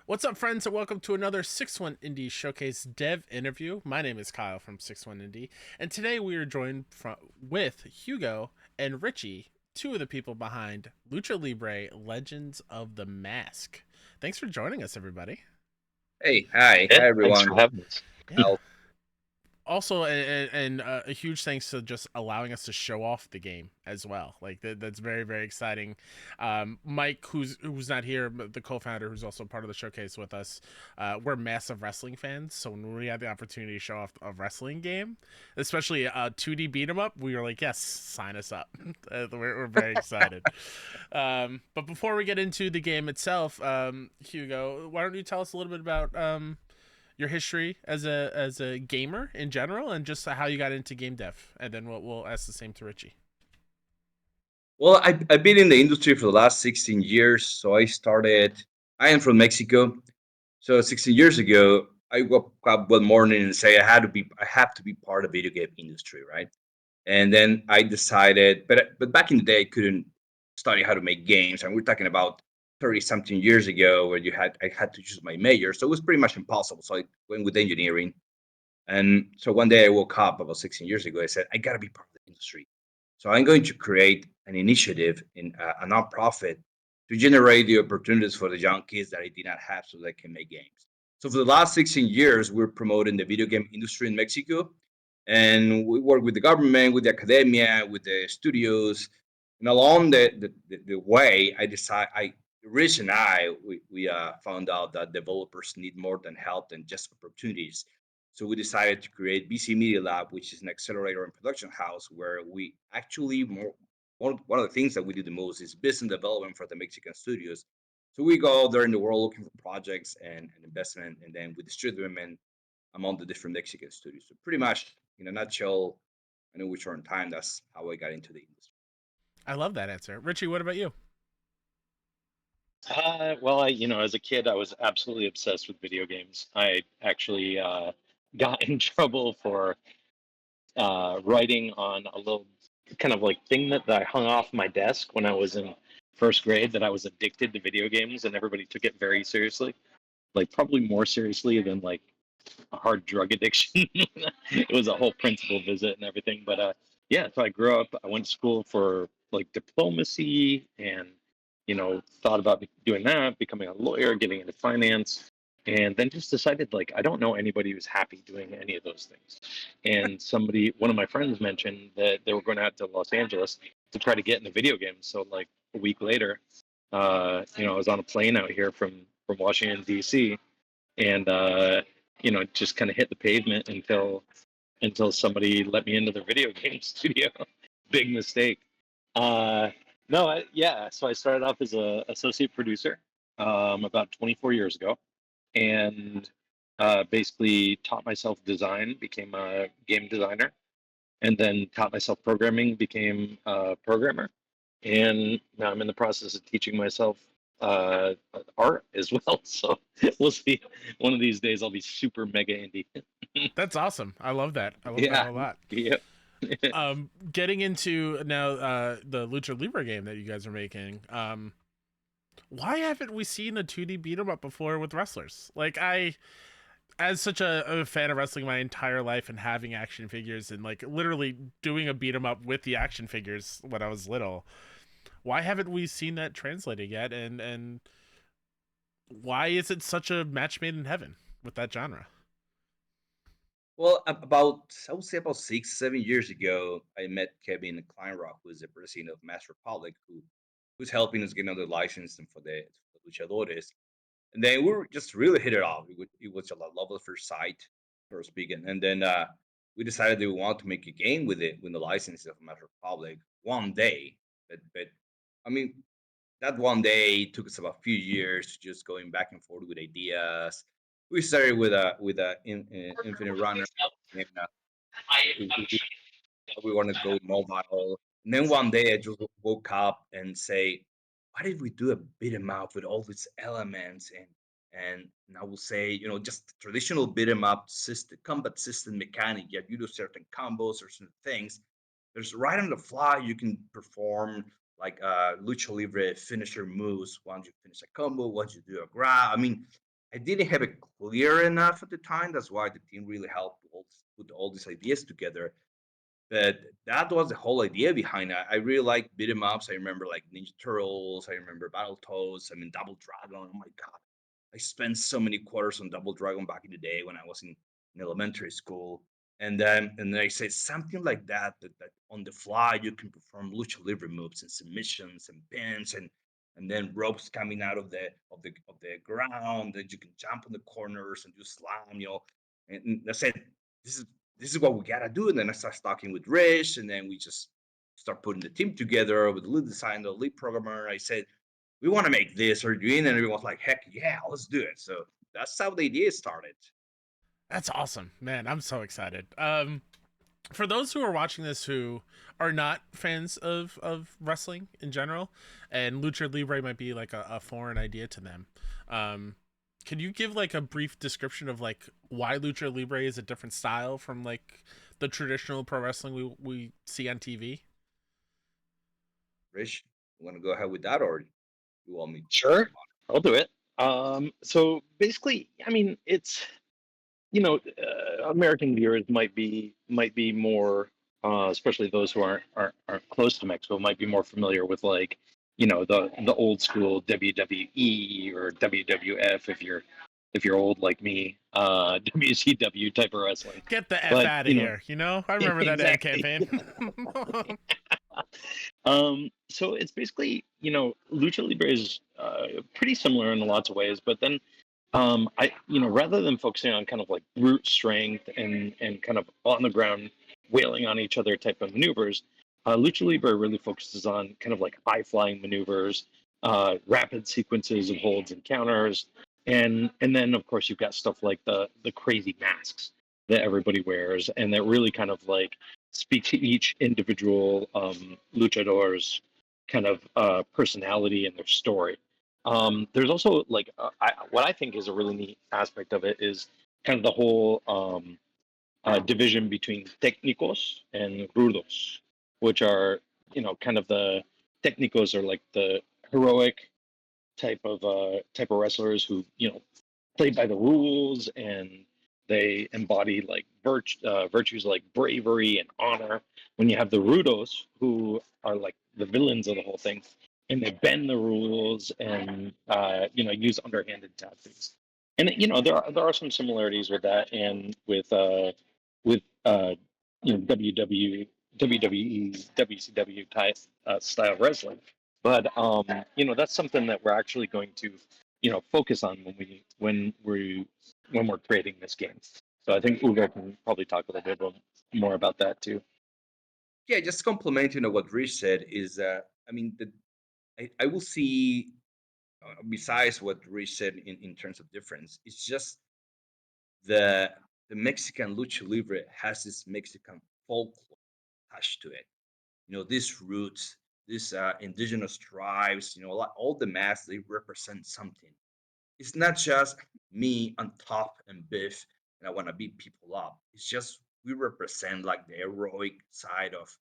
What's up, friends, and welcome to another 6-1-Indie Showcase Dev interview. My name is Kyle from 6-1-Indie, and today we are joined with Hugo and Richie, two of the people behind Lucha Libre Legends of the Mask. Thanks for joining us, everybody. Hey, hi, Yeah, hi thanks everyone. for having us. Yeah. Also, a huge thanks to just allowing us to show off the game as well. Like that's very very exciting. Mike, who's not here, but the co-founder, who's also part of the showcase with us, we're massive wrestling fans. So when we had the opportunity to show off a wrestling game, especially a 2D beat 'em up, we were like, yes, sign us up. We're very excited. But before we get into the game itself, Hugo, why don't you tell us a little bit about your history as a gamer in general, and just how you got into game dev, and then we'll ask the same to Richie. Well, I've been in the industry for the last 16 years. I am from Mexico. So 16 years ago, I woke up one morning and say I have to be part of the video game industry, right? And then I decided, but back in the day, I couldn't study how to make games. And we're talking about 30 something years ago where I had to choose my major. So it was pretty much impossible. So I went with engineering. And so one day I woke up about 16 years ago. I said, I got to be part of the industry. So I'm going to create an initiative in a nonprofit to generate the opportunities for the young kids that I did not have so they can make games. So for the last 16 years, we're promoting the video game industry in Mexico. And we work with the government, with the academia, with the studios. And along the way, Rich and we found out that developers need more than help than just opportunities. So we decided to create BC Media Lab, which is an accelerator and production house where we actually one of the things that we do the most is business development for the Mexican studios. So we go out there in the world looking for projects and investment, and then we distribute them among the different Mexican studios. So pretty much, in a nutshell, I know we're short on time. That's how I got into the industry. I love that answer. Richie, what about you? As a kid, I was absolutely obsessed with video games. I actually got in trouble for writing on a little kind of like thing that I hung off my desk when I was in first grade that I was addicted to video games, and everybody took it very seriously, like probably more seriously than like a hard drug addiction. It was a whole principal visit and everything. But yeah, so I grew up. I went to school for like diplomacy, and thought about doing that, becoming a lawyer, getting into finance, and then just decided like I don't know anybody who's happy doing any of those things. And one of my friends mentioned that they were going out to Los Angeles to try to get into video games. So like a week later, I was on a plane out here from Washington D.C. and just kind of hit the pavement until somebody let me into their video game studio. Big mistake. Uh, no, yeah. So I started off as a associate producer about 24 years ago, and basically taught myself design, became a game designer, and then taught myself programming, became a programmer, and now I'm in the process of teaching myself uh, art as well. So we'll see. One of these days, I'll be super mega indie. That's awesome. I love that. I love that Yeah, a lot. yeah. Getting into now the Lucha Libre game that you guys are making. Why haven't we seen a 2D beat 'em up before with wrestlers? Like as such a fan of wrestling my entire life, and having action figures and like literally doing a beat 'em up with the action figures when I was little, why haven't we seen that translated yet? And why is it such a match made in heaven with that genre? Well, I would say about 6, 7 years ago, I met Kevin Kleinrock, who is the president of Mass Republic, who's helping us get another license and for the luchadores. And then we were just really hit it off. It was a love at first sight, so to speak. And then we decided that we wanted to make a game with the licenses of Mass Republic one day. But I mean, that one day took us about a few years just going back and forth with ideas. We started with a Infinite Runner, and we we want to go mobile. And then one day I just woke up and say, "What if we do a beat 'em up with all these elements and I will say, just traditional beat 'em up system, combat system mechanic. Yeah, you do certain combos or certain things. There's right on the fly you can perform like lucha libre finisher moves once you finish a combo, once you do a grab. I mean, I didn't have it clear enough at the time. That's why the team really helped put all these ideas together. But that was the whole idea behind it. I really like beat 'em ups. I remember like Ninja Turtles. I remember Battletoads. I mean, Double Dragon. Oh my god, I spent so many quarters on Double Dragon back in the day when I was in elementary school. And then I said something like that on the fly you can perform lucha libre moves and submissions and pins and then ropes coming out of the ground that you can jump on the corners and do slam, And I said, this is this is what we gotta do. And then I start talking with Rich, and then we just start putting the team together with the lead designer, the lead programmer. I said, we want to make this or doing, and everyone was like, heck yeah, let's do it. So that's how the idea started. That's awesome, man. I'm so excited. For those who are watching this who are not fans of wrestling in general, and lucha libre might be like a foreign idea to them, can you give like a brief description of like why lucha libre is a different style from like the traditional pro wrestling we see on TV? Rich, you want to go ahead with that, or you want me? Sure, I'll do it. So basically, I mean, it's American viewers might be more, especially those who aren't close to Mexico, might be more familiar with like the old school WWE or WWF if you're old like me, WCW type of wrestling. Get the F But out of here, you know? I remember that ad exactly. campaign. So it's basically, lucha libre is pretty similar in lots of ways, but then rather than focusing on kind of like brute strength and kind of on the ground wailing on each other type of maneuvers, lucha libre really focuses on kind of like high flying maneuvers, rapid sequences of holds and counters, and then of course you've got stuff like the crazy masks that everybody wears, and that really kind of like speak to each individual luchador's kind of personality and their story. There's also like what I think is a really neat aspect of it is kind of the whole division between técnicos and rudos, which are kind of the técnicos are like the heroic type of wrestlers who play by the rules, and they embody like virtues like bravery and honor. When you have the rudos, who are like the villains of the whole thing, and they bend the rules and use underhanded tactics. And there are some similarities with that, and with WW, WWE, WCW type style wrestling. But that's something that we're actually going to focus on when we're creating this game. So I think Ugo can probably talk a little bit more about that too. Yeah, just complementing on what Rich said is, I mean, I will see, besides what Rich said in terms of difference, it's just the the Mexican lucha libre has this Mexican folklore attached to it. These roots, these indigenous tribes, all the masks, they represent something. It's not just me on top and biff and I want to beat people up. It's just we represent like the heroic side of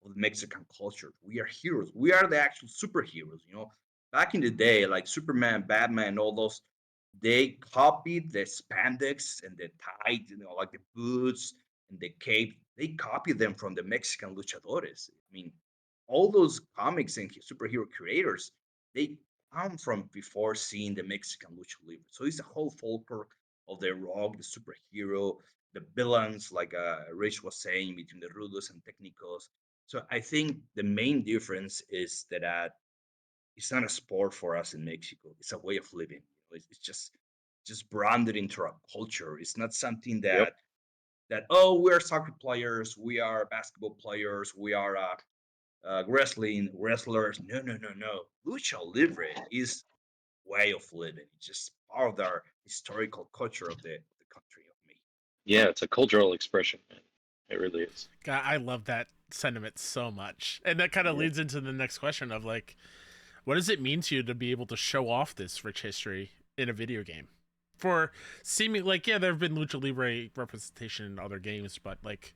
the Mexican culture. We are heroes. We are the actual superheroes. Back in the day, like Superman, Batman, all those, they copied the spandex and the tie, like the boots and the cape. They copied them from the Mexican luchadores. I mean, all those comics and superhero creators, they come from before seeing the Mexican lucha libre. So it's a whole folklore of the rock, the superhero, the villains, like Rich was saying, between the rudos and technicos. So I think the main difference is that it's not a sport for us in Mexico. It's a way of living. It's just branded into our culture. It's not something Yep. that oh, we are soccer players, we are basketball players, we are wrestling wrestlers. No, no, no, no. Lucha Libre is way of living. It's just part of our historical culture of the country of me. Yeah, it's a cultural expression, man. It really is. God, I love that sentiment so much. And that kind of Yeah. leads into the next question of like, what does it mean to you to be able to show off this rich history in a video game? For seeming like, yeah, there have been lucha libre representation in other games, but like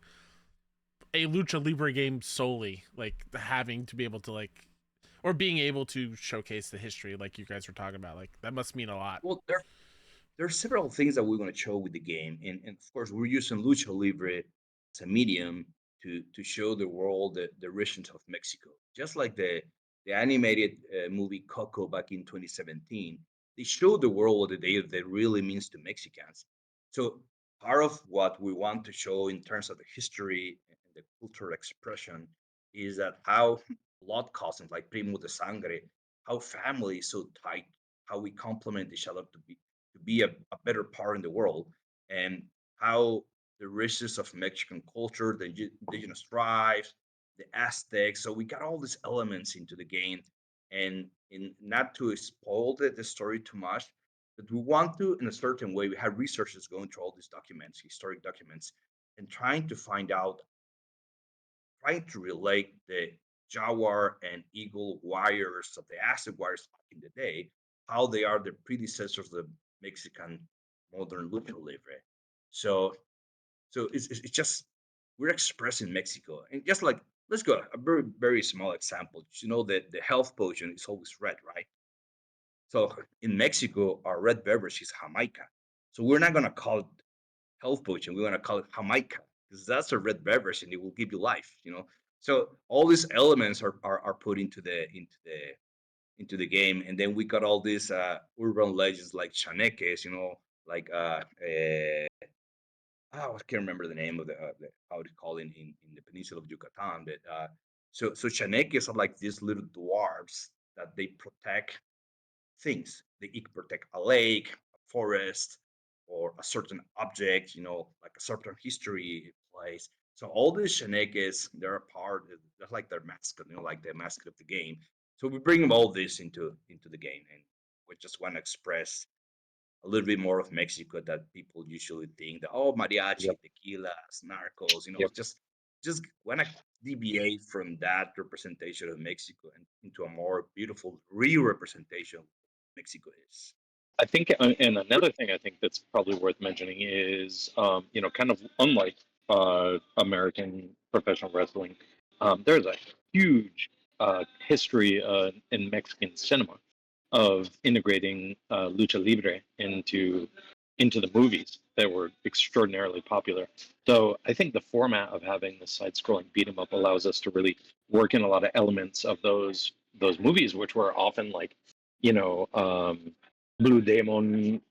a lucha libre game solely, like having to be able to like, or being able to showcase the history like you guys were talking about, like that must mean a lot. Well, there are several things that we want to show with the game, and of course we're using lucha libre as a medium to show the world the regions of Mexico, just like the animated movie Coco back in 2017. They showed the world what the day that really means to Mexicans. So part of what we want to show in terms of the history and the cultural expression is that how blood cousins like primo de sangre, how family is so tight, how we complement each other to be a better part in the world, and how the richness of Mexican culture, the indigenous tribes, the Aztecs. So we got all these elements into the game, and in not to spoil the story too much, but we want to, in a certain way, we have researchers going through all these documents, historic documents, and trying to find out, trying to relate the Jaguar and Eagle warriors of the Aztec warriors back in the day, how they are the predecessors of the Mexican modern lucha libre. So, it's just we're expressing Mexico, and just like let's go a very small example. You know that the health potion is always red, right? So in Mexico, our red beverage is Jamaica. So we're not gonna call it health potion. We're gonna call it Jamaica because that's a red beverage and it will give you life. So all these elements are put into the game, and then we got all these urban legends like chaneques. Like I can't remember the name of the how to call it in the peninsula of Yucatan. But so chaneques are like these little dwarves that they protect things. They could protect a lake, a forest, or a certain object, like a certain history place. So all these shenanigans, they're a part, that's like their mascot, like the mascot of the game. So we bring all this into the game, and we just want to express a little bit more of Mexico that people usually think that, oh, mariachi, Yep. tequila, narcos, Yep. just want to deviate from that representation of Mexico and into a more beautiful real representation of Mexico is. I think, and another thing I think that's probably worth mentioning is, kind of unlike American professional wrestling, there's a huge history in Mexican cinema of integrating lucha libre into the movies that were extraordinarily popular. So I think the format of having the side-scrolling beat 'em up allows us to really work in a lot of elements of those movies, which were often like, you know, Blue Demon,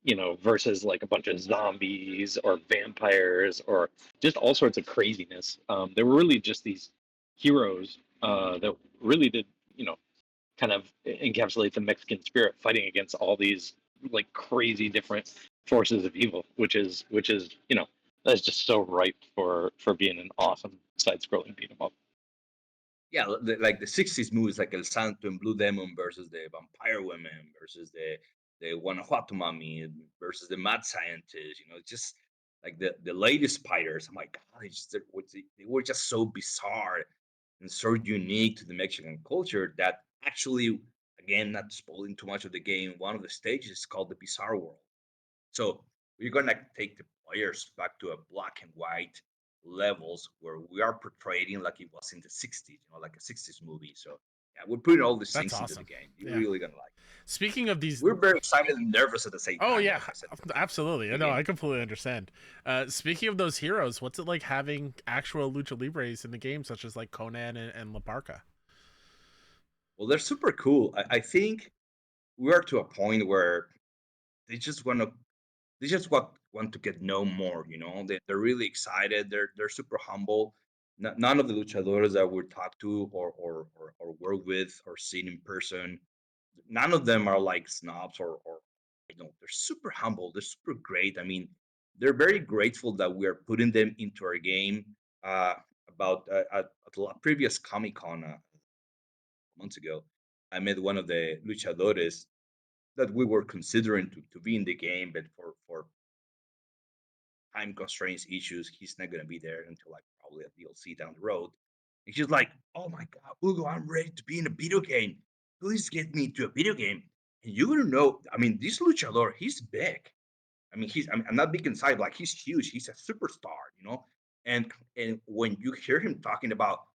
versus like a bunch of zombies or vampires or just all sorts of craziness. They were really just these heroes that really did, kind of encapsulate the Mexican spirit, fighting against all these like crazy different forces of evil, which is that's just so ripe for being an awesome side-scrolling beat 'em up. Yeah, like the '60s movies, like El Santo and Blue Demon versus the Vampire Women versus the Guanajuato Mummy versus the Mad Scientist. Just like the latest spiders. I'm like, God, they were just so bizarre and so unique to the Mexican culture that actually, again, not spoiling too much of the game, one of the stages is called the Bizarre World. So we're gonna take the players back to a black and white levels where we are portraying like it was in the '60s, like a '60s movie. So yeah, we're putting all these That's things into the awesome. game. You're Yeah. really gonna like it. Speaking of these, We're very excited and nervous at the same oh time, yeah, like I said. absolutely. I The know, game. I completely understand. Speaking of those heroes, what's it like having actual lucha libres in the game, such as like Konnan and La Parka? Well, they're super cool. I think we are to a point where they just want to they just want to get know more. They're really excited. They're super humble. None of the luchadores that we talk to or work with or seen in person, none of them are like snobs or they're super humble. They're super great. I mean, they're very grateful that we are putting them into our game. Uh, about at the previous Comic Con months ago, I met one of the luchadores that we were considering to be in the game, but for time constraints issues, he's not gonna be there until like probably a DLC down the road. And she's like, "Oh my god, Hugo, I'm ready to be in a video game. Please get me into a video game." And you're gonna know, I mean, this luchador, he's big. I mean, I'm not big inside, like he's huge. He's a superstar. And when you hear him talking about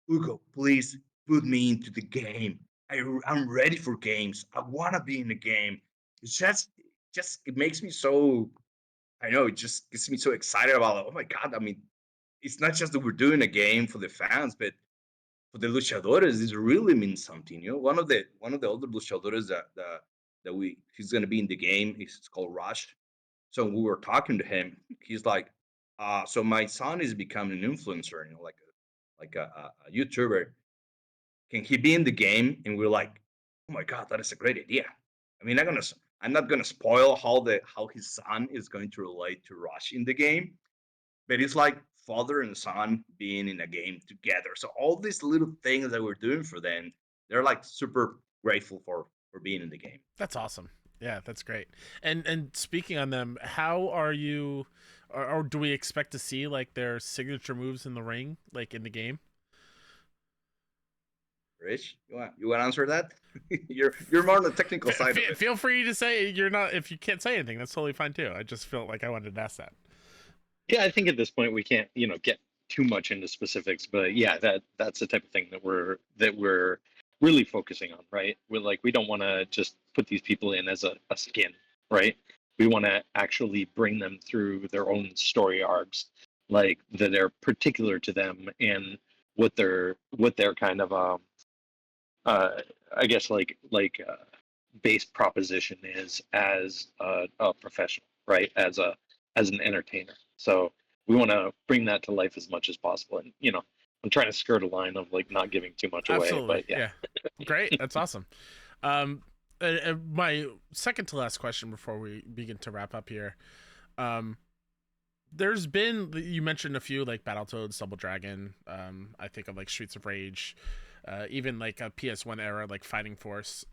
Hugo, please put me into the game. I'm ready for games. I want to be in the game. It's it makes me so, I know, it just gets me so excited about, oh my God, I mean, it's not just that we're doing a game for the fans, but for the luchadores, this really means something. One of the older luchadores that he's gonna be in the game is called Rush. So we were talking to him. He's like, so my son is becoming an influencer, like a YouTuber. Can he be in the game? And we're like, oh my God, that is a great idea. I mean, I'm not gonna spoil how his son is going to relate to Rush in the game, but it's like father and son being in a game together. So all these little things that we're doing for them, they're like super grateful for being in the game. That's awesome. Yeah, that's great. And speaking on them, how are you, or do we expect to see like their signature moves in the ring, like in the game? Rich, you want to answer that? You're more on the technical side of it. Feel free to say you're not, if you can't say anything, that's totally fine too. I just felt like I wanted to ask that. Yeah, I think at this point we can't, get too much into specifics, but yeah, that's the type of thing that we're really focusing on, right? We don't want to just put these people in as a skin, right? We want to actually bring them through their own story arcs, like that are particular to them and what their kind of I guess base proposition is as a professional, right? As an entertainer. So we want to bring that to life as much as possible. And I'm trying to skirt a line of like not giving too much away, Absolutely. but yeah. Great. That's awesome. My second to last question before we begin to wrap up here. There's been, you mentioned a few like Battletoads, Double Dragon. I think of like Streets of Rage, even like a PS1 era like Fighting Force.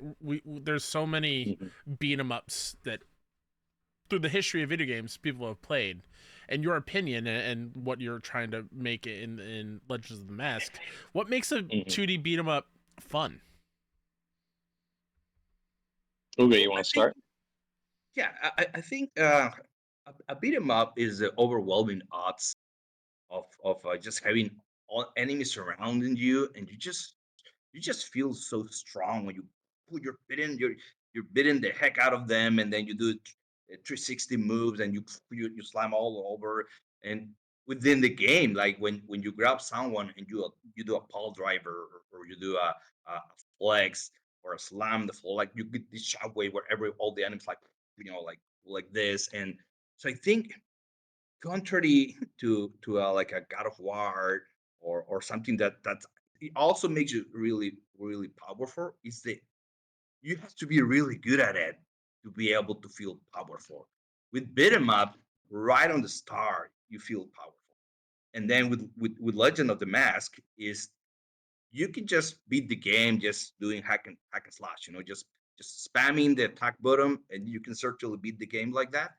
There's so many beat 'em ups that through the history of video games people have played. In your opinion, and what you're trying to make in Legends of the Mask, what makes a 2D beat 'em up fun? Okay, you want to start? Yeah, I think a beat 'em up is the overwhelming odds of just having all enemies surrounding you, and you just feel so strong when you put your bit in, you're bidding the heck out of them, and then you do 360 moves, and you slam all over. And within the game, like when you grab someone and you do a pole driver, or you do a flex or a slam the floor, like you get this shockwave where all the enemies like this. And so I think, contrary to like a God of War, or something that it also makes you really really powerful, is that you have to be really good at it to be able to feel powerful. With beat 'em up, right on the start, you feel powerful. And then with Legend of the Mask, is you can just beat the game just doing hack and slash, just spamming the attack button, and you can certainly beat the game like that.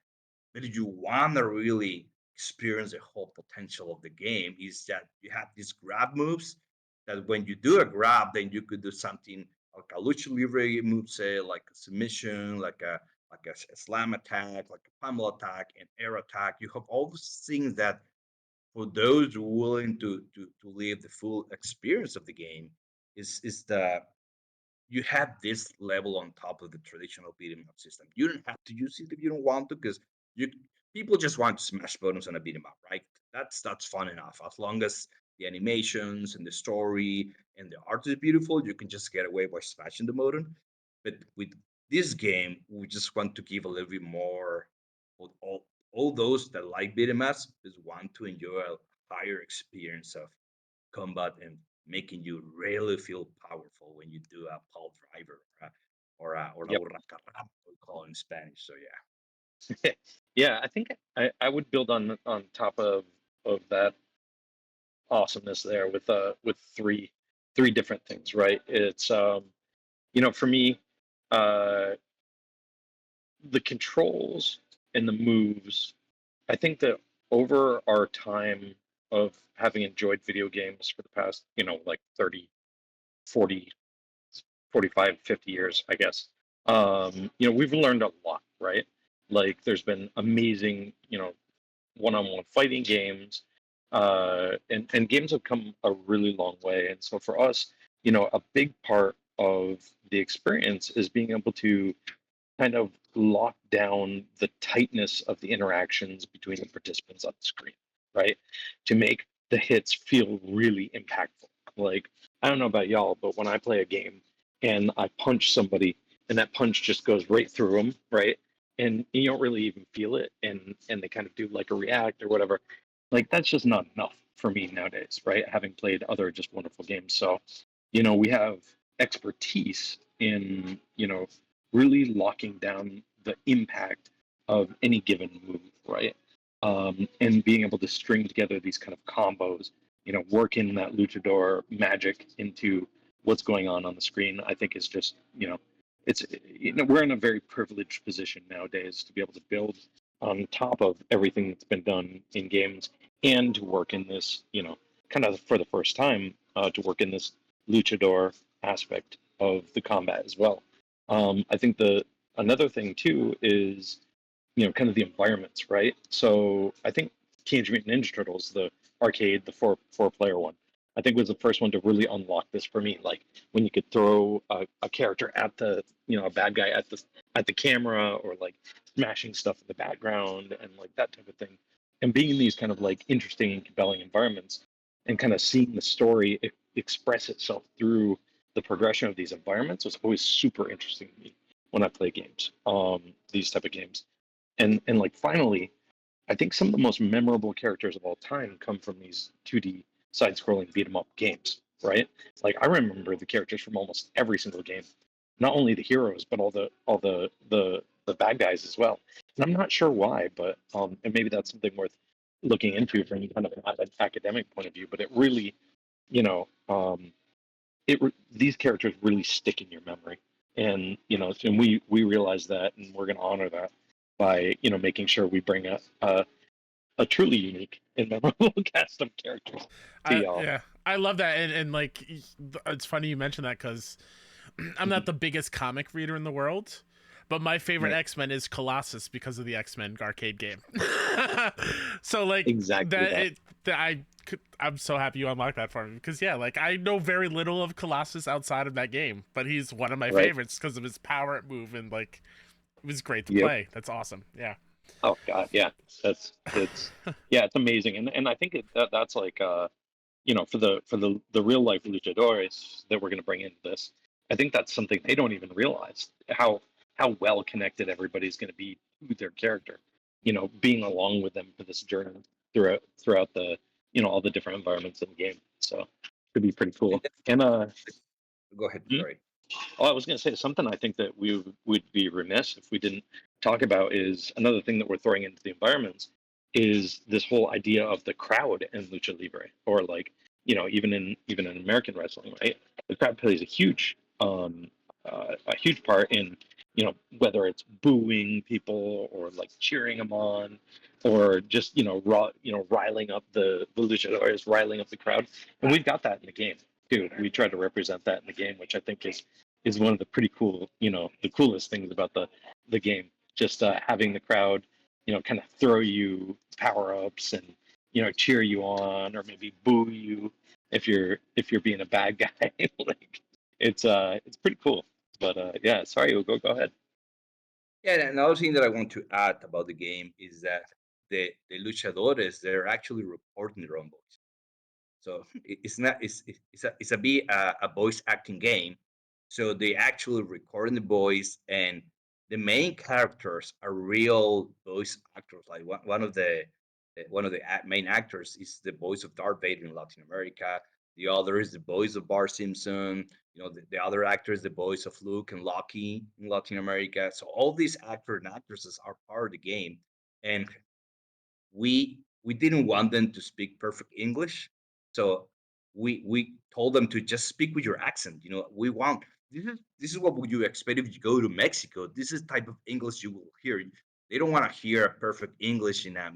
But if you want to really experience the whole potential of the game, is that you have these grab moves that when you do a grab, then you could do something like a lucha libre move, say like a submission, like a slam attack, like a pummel attack, and air attack. You have all those things that, for those willing to live the full experience of the game, is the you have this level on top of the traditional beat 'em up system. You don't have to use it if you don't want to, because you people just want to smash buttons on a beat 'em up, right? That's fun enough. As long as the animations and the story and the art is beautiful, you can just get away by smashing the button. But with this game, we just want to give a little bit more. All those that like beat 'em ups just want to enjoy a higher experience of combat, and making you really feel powerful when you do a pole driver, or la Yep. hurracarrama, we call it in Spanish. So yeah. Yeah, I think I would build on top of that awesomeness there with three different things, right? It's for me, uh the controls and the moves. I think that over our time of having enjoyed video games for the past, like 30, 40, 45, 50 years, I guess, we've learned a lot, right? Like there's been amazing, one-on-one fighting games, and games have come a really long way. And so for us, a big part of the experience is being able to kind of lock down the tightness of the interactions between the participants on the screen, right? To make the hits feel really impactful. Like, I don't know about y'all, but when I play a game and I punch somebody and that punch just goes right through them, right? And you don't really even feel it, and they kind of do like a react or whatever. Like, that's just not enough for me nowadays, right? Having played other just wonderful games. So, we have expertise in, really locking down the impact of any given move, right? And being able to string together these kind of combos, work in that luchador magic into what's going on the screen, I think is just, it's, we're in a very privileged position nowadays to be able to build on top of everything that's been done in games and to work in this, kind of for the first time, to work in this luchador aspect of the combat as well. I think the another thing too is kind of the environments, right? So I think Teenage Mutant Ninja Turtles, the arcade, the four player one, I think was the first one to really unlock this for me. Like when you could throw a character at the a bad guy at the camera, or like smashing stuff in the background and like that type of thing, and being in these kind of like interesting and compelling environments, and kind of seeing the story express itself through the progression of these environments was always super interesting to me when I play games, these type of games. And like finally, I think some of the most memorable characters of all time come from these 2D side-scrolling beat 'em up games, right? Like I remember the characters from almost every single game, not only the heroes but all the bad guys as well. And I'm not sure why, but and maybe that's something worth looking into from kind of an academic point of view. But it really, you know, these characters really stick in your memory, and and we realize that, and we're going to honor that by making sure we bring a truly unique and memorable cast of characters to y'all. Yeah, I love that, and like it's funny you mentioned that because I'm not the biggest comic reader in the world, but my favorite Right. X-Men is Colossus because of the X-Men arcade game. So like Exactly that. I'm so happy you unlocked that for me because yeah, like I know very little of Colossus outside of that game, but he's one of my Right. favorites because of his power at move, and like it was great to Yep. play. That's awesome. Yeah. Oh God, yeah. It's yeah, it's amazing, and I think that's like for the real life luchadores that we're going to bring into this. I think that's something they don't even realize how well connected everybody's going to be to their character. Being along with them for this journey throughout the all the different environments in the game. So it could be pretty And cool. then, And go ahead. hmm? Sorry. Oh, I was going to say something I think that we would be remiss if we didn't talk about is another thing that we're throwing into the environments is this whole idea of the crowd in lucha libre, or like even in American wrestling, right? The crowd plays a huge part in whether it's booing people or like cheering them on, or just riling up the luchadores, riling up the crowd, and we've got that in the game too. We try to represent that in the game, which I think is one of the pretty cool, the coolest things about the game. Just having the crowd, kind of throw you power ups and cheer you on, or maybe boo you if you're being a bad guy. Like it's pretty cool. But yeah, sorry, go ahead. Yeah, and another thing that I want to add about the game is that the luchadores, they're actually reporting their own voice. So it's not it's a be a voice acting game. So they actually recording the voice, and the main characters are real voice actors. Like one of the main actors is the voice of Darth Vader in Latin America. The other is the voice of Bart Simpson. The other actor is the voice of Luke and Loki in Latin America. So all these actors and actresses are part of the game, and we didn't want them to speak perfect English, so we told them to just speak with your accent. We want this is what would you expect if you go to Mexico. This is type of English you will hear. They don't want to hear a perfect English in a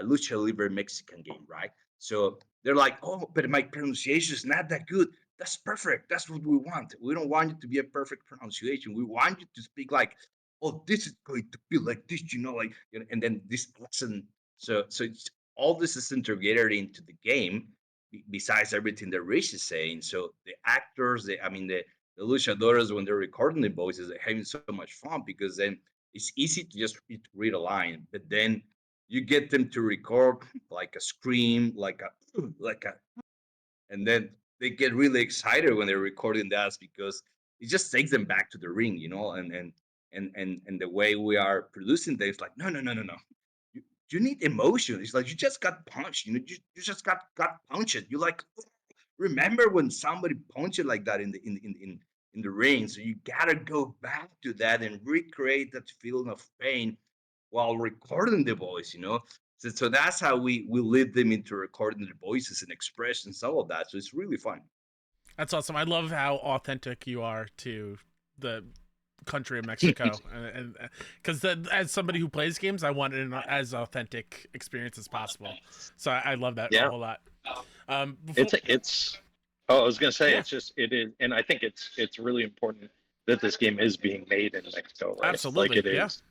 lucha libre Mexican game, right? So they're like, oh, but my pronunciation is not that good. That's perfect. That's what we want. We don't want it to be a perfect pronunciation. We want you to speak like, oh, this is going to be like this, like, and then this accent. So all this is integrated into the game, besides everything that Rich is saying. So the actors, I mean the the luchadores, when they're recording the voices, they're having so much fun because then it's easy to just read a line, but then you get them to record like a scream, like a, and then they get really excited when they're recording that because it just takes them back to the ring, and the way we are producing things, like no. You need emotion. It's like you just got punched. You just got punched. You like remember when somebody punched you like that in the ring. So you gotta go back to that and recreate that feeling of pain while recording the voice. So that's how we lead them into recording the voices and expressions, all of that. So it's really fun. That's awesome. I love how authentic you are to the country of Mexico, and because as somebody who plays games, I want an as authentic experience as possible. So I love that a Yeah. whole lot. It's. Oh, I was gonna say Yeah. it is, and I think it's really important that this game is being made in Mexico, right? Absolutely, Like it yeah. is.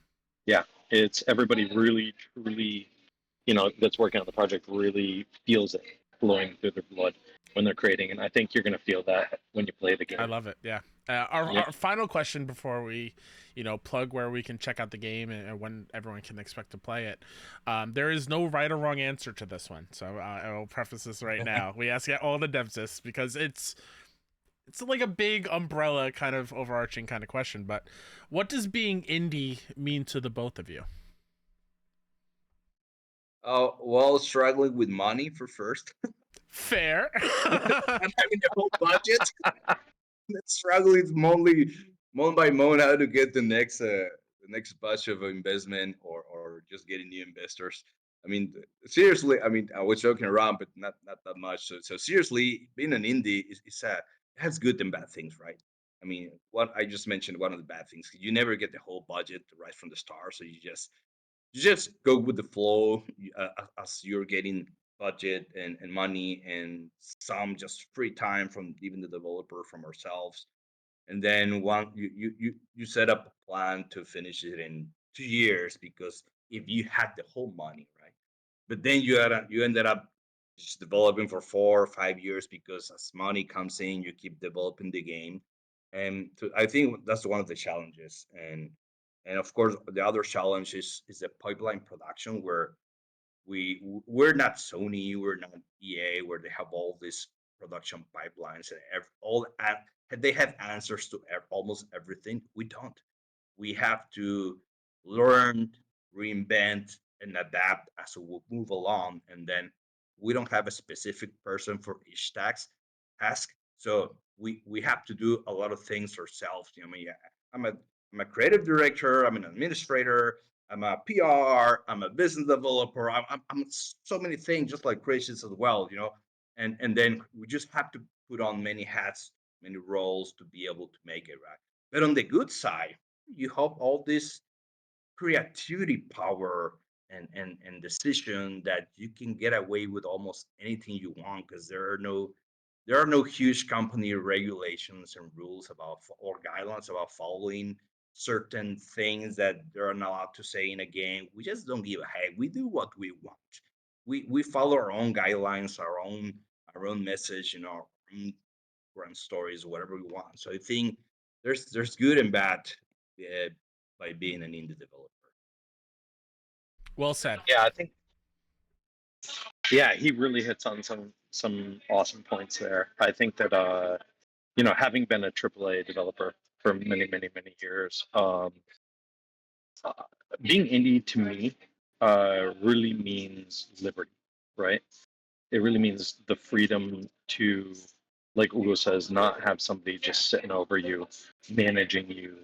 Yeah, it's everybody really truly, that's working on the project really feels it flowing through their blood when they're creating, and I think you're gonna feel that when you play the game. I love it. Yeah. Our final question before we, plug where we can check out the game and when everyone can expect to play it. There is no right or wrong answer to this one, so I will preface this right now. We ask all the devs this because it's like a big umbrella kind of overarching kind of question. But what does being indie mean to the both of you? While struggling with money for first, Fair. I'm having the whole budget. Struggling month by month how to get the next batch of investment, or just getting new investors. I mean, seriously, I mean, I was joking around, but not that much. So seriously, being an indie is it has good and bad things, right? I mean, what I just mentioned, one of the bad things, you never get the whole budget right from the start, so you just go with the flow, as you're getting budget and money and some just free time from even the developer, from ourselves. And then you set up a plan to finish it in 2 years, because if you had the whole money, right? But then you ended up just developing for 4 or 5 years, because as money comes in, you keep developing the game. And I think that's one of the challenges. And of course, the other challenge is the pipeline production, where we're not Sony, we're not EA, where they have all these production pipelines and they have answers to almost everything. We don't. We have to learn, reinvent, and adapt as we move along. And then we don't have a specific person for each task. So we have to do a lot of things ourselves. I mean, I'm a creative director. I'm an administrator. I'm a PR. I'm a business developer. I'm so many things, just like Christians as well. And then we just have to put on many hats, many roles to be able to make it right. But on the good side, you have all this creativity power and decision, that you can get away with almost anything you want, because there are no huge company regulations and rules about, or guidelines about following certain things that they're not allowed to say in a game. We just don't give a heck. We do what we want. We follow our own guidelines, our own message, our own grand stories, whatever we want. So I think there's good and bad, uh, by being an indie developer. Well said. Yeah, I think. Yeah, he really hits on some awesome points there. I think that having been a AAA developer for many, many, many years, uh, being indie to me really means liberty, right? It really means the freedom to, like Ugo says, not have somebody just sitting over you, managing you,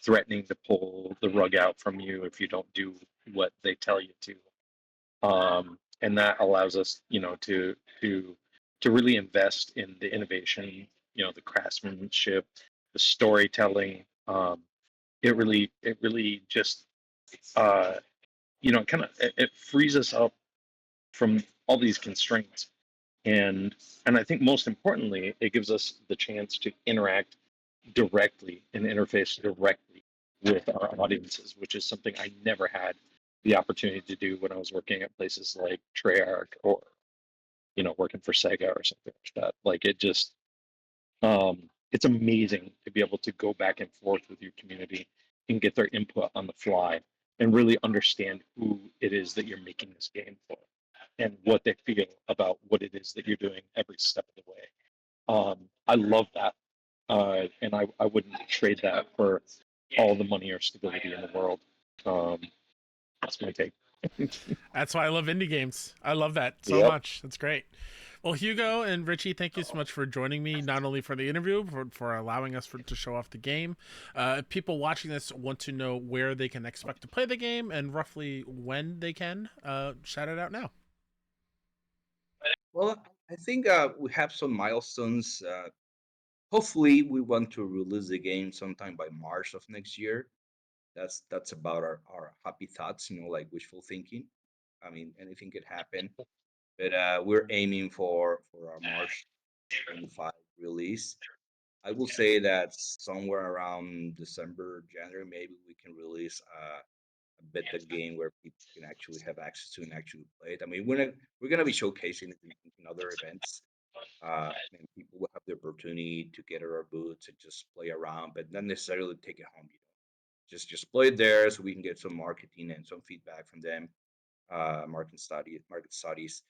threatening to pull the rug out from you if you don't do what they tell you to. And that allows us, to really invest in the innovation, the craftsmanship, the storytelling. It really just, uh, kind of it frees us up from all these constraints, and I think most importantly, it gives us the chance to interact directly and interface directly with our audiences, which is something I never had the opportunity to do when I was working at places like Treyarch, or working for Sega or something like that. Like it just, it's amazing to be able to go back and forth with your community and get their input on the fly and really understand who it is that you're making this game for and what they feel about what it is that you're doing every step of the way. I love that. And I wouldn't trade that for all the money or stability in the world. That's my take. That's why I love indie games. I love that so much. That's great. Well, Hugo and Richie, thank you so much for joining me, not only for the interview, for allowing us to show off the game. If people watching this want to know where they can expect to play the game and roughly when they can, shout it out now. Well, I think we have some milestones. Hopefully, we want to release the game sometime by March of next year. That's about our happy thoughts, like wishful thinking. I mean, anything could happen, but we're aiming for our March 25 release. I will say that somewhere around December, January, maybe we can release a beta game where people can actually have access to and actually play it. I mean, we're gonna be showcasing it in other events. And people will have the opportunity to get our booths and just play around, but not necessarily take it home. Just play it there so we can get some marketing and some feedback from them, market studies.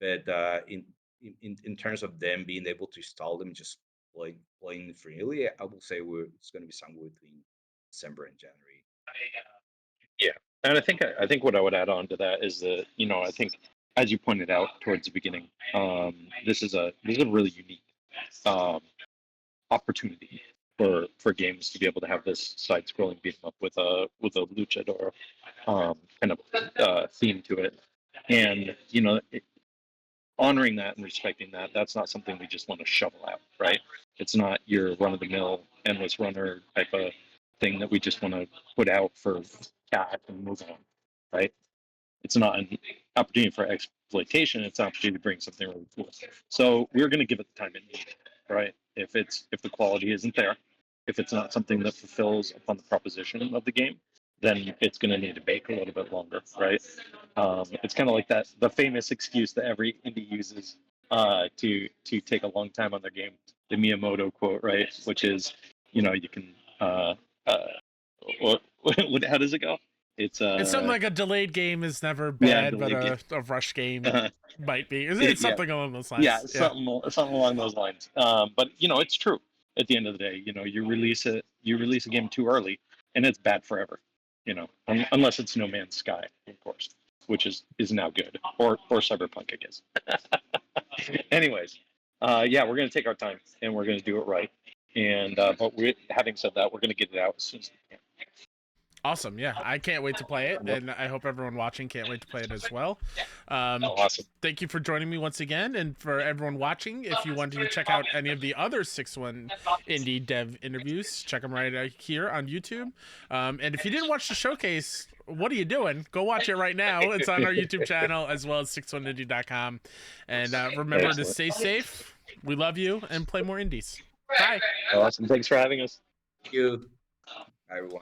But in terms of them being able to install them, just playing freely, I will say it's going to be somewhere between December and January. Yeah, and I think what I would add on to that is that I think, as you pointed out towards the beginning, this is a really unique opportunity for games to be able to have this side-scrolling beat 'em up with a luchador kind of theme to it, and honoring that and respecting that. That's not something we just want to shovel out, right? It's not your run-of-the-mill endless runner type of thing that we just want to put out for cash and move on, right? It's not an opportunity for exploitation. It's an opportunity to bring something really cool. So we're going to give it the time it needs, right? If the quality isn't there, if it's not something that fulfills upon the proposition of the game, then it's going to need to bake a little bit longer, right? It's kind of like the famous excuse that every indie uses to take a long time on their game, the Miyamoto quote, right? Which is, you can how does it go? It's something like a delayed game is never yeah, bad, but a rush game might be. It's something along those lines. Yeah, something along those lines. But it's true. At the end of the day, you release a game too early, and it's bad forever. Unless it's No Man's Sky, of course, which is now good, or Cyberpunk, I guess. Anyways, yeah, we're gonna take our time and we're gonna do it right. And but having said that, we're gonna get it out as soon as we can. Awesome. Yeah, I can't wait to play it, and I hope everyone watching can't wait to play it as well. Awesome. Thank you for joining me once again, and for everyone watching, if you want to check out any of the other 6oneindie dev interviews, check them right here on YouTube. And if you didn't watch the showcase, what are you doing? Go watch it right now. It's on our YouTube channel as well as 6oneindie.com. And remember to stay safe. We love you, and play more indies. Bye. Awesome. Thanks for having us. Thank you, everyone.